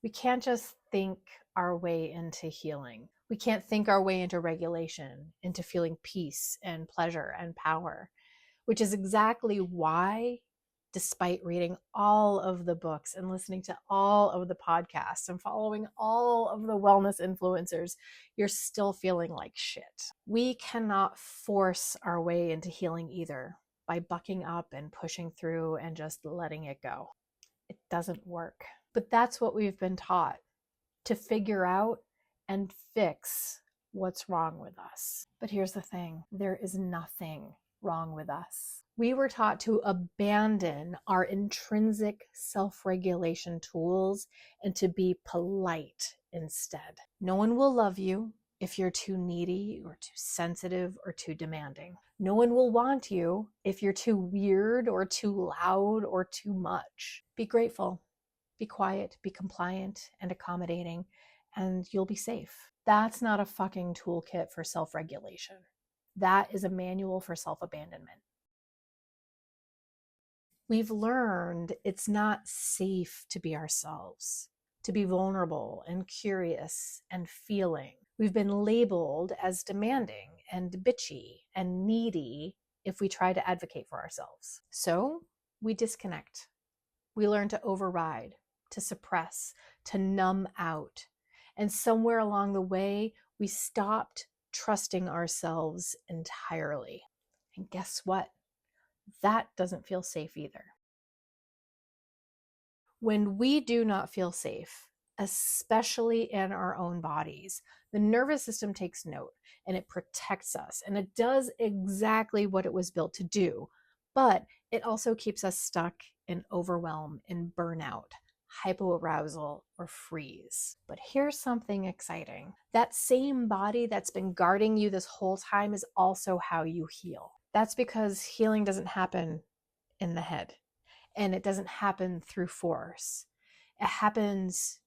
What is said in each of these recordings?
We can't just think our way into healing. We can't think our way into regulation, into feeling peace and pleasure and power, which is exactly why, despite reading all of the books and listening to all of the podcasts and following all of the wellness influencers, you're still feeling like shit. We cannot force our way into healing either by bucking up and pushing through and just letting it go. It doesn't work. But that's what we've been taught, to figure out and fix what's wrong with us. But here's the thing, there is nothing wrong with us. We were taught to abandon our intrinsic self-regulation tools and to be polite instead. No one will love you if you're too needy or too sensitive or too demanding. No one will want you if you're too weird or too loud or too much. Be grateful, be quiet, be compliant and accommodating, and you'll be safe. That's not a fucking toolkit for self-regulation. That is a manual for self-abandonment. We've learned it's not safe to be ourselves, to be vulnerable and curious and feeling. We've been labeled as demanding and bitchy and needy if we try to advocate for ourselves. So we disconnect. We learn to override, to suppress, to numb out. And somewhere along the way, we stopped trusting ourselves entirely. And guess what? That doesn't feel safe either. When we do not feel safe, especially in our own bodies, the nervous system takes note and it protects us, and it does exactly what it was built to do, but it also keeps us stuck in overwhelm, in burnout, hypoarousal, or freeze. But here's something exciting. That same body that's been guarding you this whole time is also how you heal. That's because healing doesn't happen in the head, and it doesn't happen through force. It happens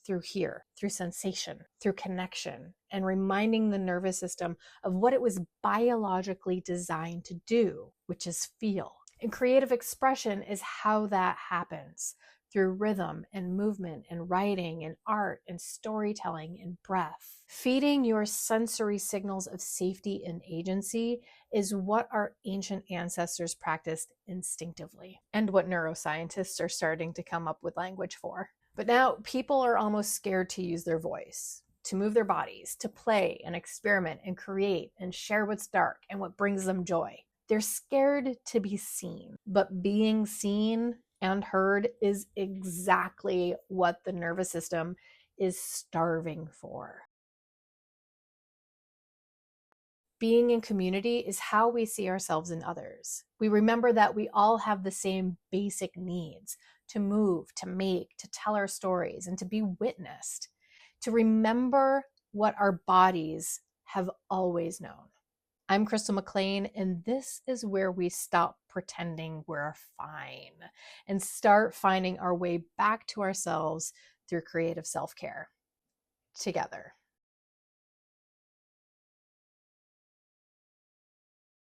through here, through sensation, through connection, and reminding the nervous system of what it was biologically designed to do, which is feel. And creative expression is how that happens, through rhythm and movement and writing and art and storytelling and breath. Feeding your sensory signals of safety and agency is what our ancient ancestors practiced instinctively, and what neuroscientists are starting to come up with language for. But now people are almost scared to use their voice, to move their bodies, to play and experiment and create and share what's dark and what brings them joy. They're scared to be seen, but being seen and heard is exactly what the nervous system is starving for. Being in community is how we see ourselves in others. We remember that we all have the same basic needs: to move, to make, to tell our stories, and to be witnessed. To remember what our bodies have always known. I'm Crystal McLain, and this is where we stop pretending we're fine and start finding our way back to ourselves through creative self-care together.